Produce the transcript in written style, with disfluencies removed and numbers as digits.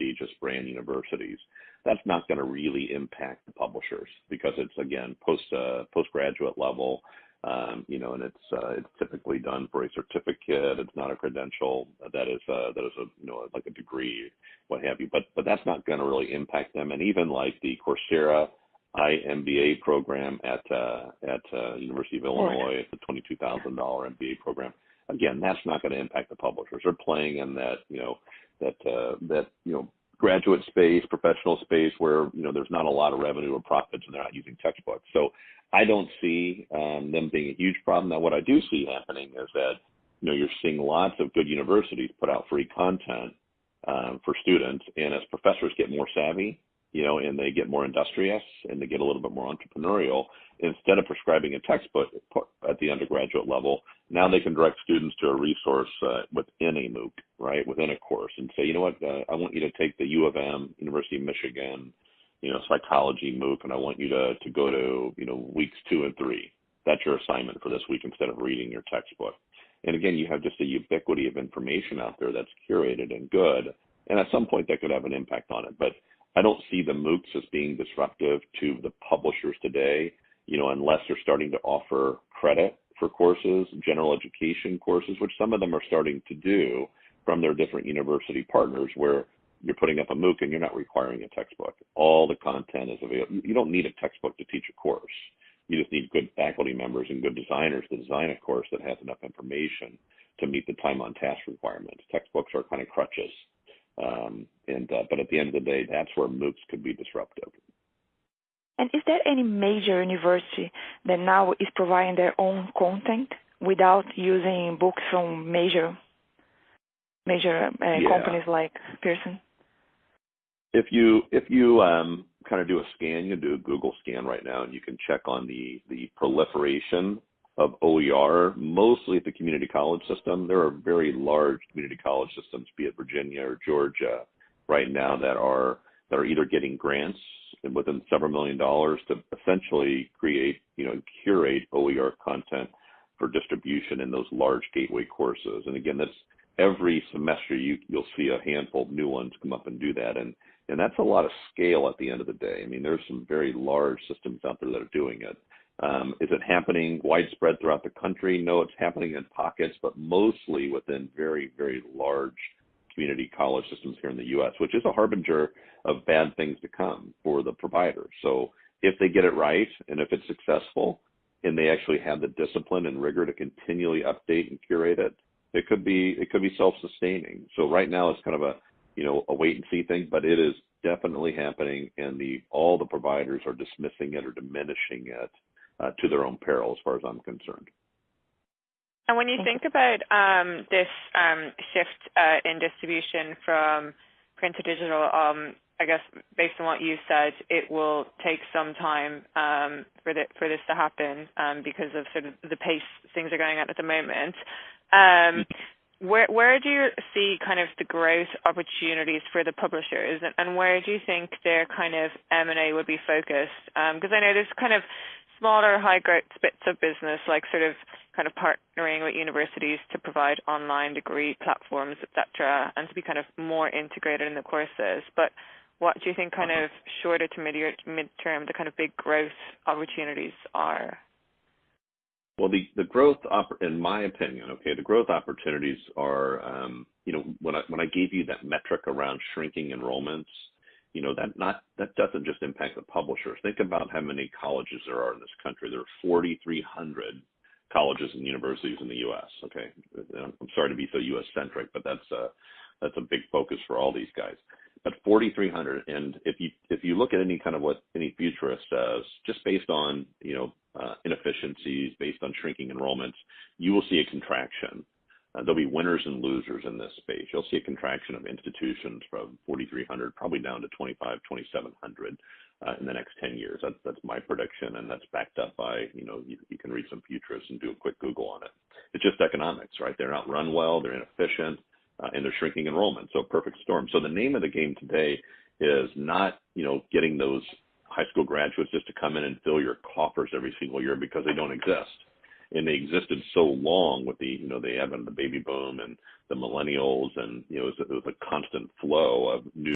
prestigious brand universities. That's not going to really impact the publishers because it's, again, postgraduate level, and it's typically done for a certificate. It's not a credential that is like a degree, what have you. But that's not going to really impact them. And even like the Coursera MBA program at University of Illinois, it's a $22,000 MBA program. Again, that's not going to impact the publishers. They're playing in that graduate space, professional space where there's not a lot of revenue or profits, and they're not using textbooks. So I don't see them being a huge problem. Now, what I do see happening is that you're seeing lots of good universities put out free content for students, and as professors get more savvy, and they get more industrious and they get a little bit more entrepreneurial, instead of prescribing a textbook at the undergraduate level, now they can direct students to a resource within a MOOC, right, within a course, and say, I want you to take the U of M, University of Michigan, psychology MOOC, and I want you to go to, weeks 2 and 3. That's your assignment for this week instead of reading your textbook. And again, you have just a ubiquity of information out there that's curated and good, and at some point that could have an impact on it. But I don't see the MOOCs as being disruptive to the publishers today, unless they're starting to offer credit for courses, general education courses, which some of them are starting to do from their different university partners, where you're putting up a MOOC and you're not requiring a textbook. All the content is available. You don't need a textbook to teach a course. You just need good faculty members and good designers to design a course that has enough information to meet the time on task requirements. Textbooks are kind of crutches. But at the end of the day, that's where MOOCs could be disruptive. And is there any major university that now is providing their own content without using books from major companies like Pearson? If you kind of do a scan, you do a Google scan right now, and you can check on the proliferation of OER, mostly at the community college system. There are very large community college systems, be it Virginia or Georgia, right now that are either getting grants within several $1 million to essentially create, curate OER content for distribution in those large gateway courses. And again, that's every semester you'll see a handful of new ones come up and do that. And that's a lot of scale at the end of the day. I mean, there's some very large systems out there that are doing it. Is it happening widespread throughout the country? No, it's happening in pockets, but mostly within very, very large community college systems here in the U.S., which is a harbinger of bad things to come for the providers. So if they get it right, and if it's successful, and they actually have the discipline and rigor to continually update and curate it, it could be self-sustaining. So right now it's kind of a wait and see thing, but it is definitely happening, and all the providers are dismissing it or diminishing it to their own peril, as far as I'm concerned. And when you think about this shift in distribution from print to digital, I guess based on what you said, it will take some time for this to happen because of sort of the pace things are going at the moment. Where do you see kind of the growth opportunities for the publishers, and where do you think their kind of M&A would be focused? Because I know there's kind of smaller, high-growth bits of business, like sort of kind of partnering with universities to provide online degree platforms, et cetera, and to be kind of more integrated in the courses. But what do you think kind of shorter to mid-term, the kind of big growth opportunities are? Well, the growth, in my opinion, the growth opportunities are, when I gave you that metric around shrinking enrollments, that doesn't just impact the publishers. Think about how many colleges there are in this country. There are 4,300 colleges and universities in the U.S. Okay, I'm sorry to be so U.S.-centric, but that's a big focus for all these guys. But 4,300, and if you look at any kind of what any futurist says, just based on inefficiencies, based on shrinking enrollments, you will see a contraction. There'll be winners and losers in this space. You'll see a contraction of institutions from 4,300 probably down to 2,700 in the next 10 years. That's my prediction, and that's backed up by, you can read some futurists and do a quick Google on it. It's just economics, right? They're not run well, they're inefficient, and they're shrinking enrollment. So perfect storm. So the name of the game today is not, getting those high school graduates just to come in and fill your coffers every single year, because they don't exist. And they existed so long with the advent of the baby boom and the millennials, and it was a constant flow of new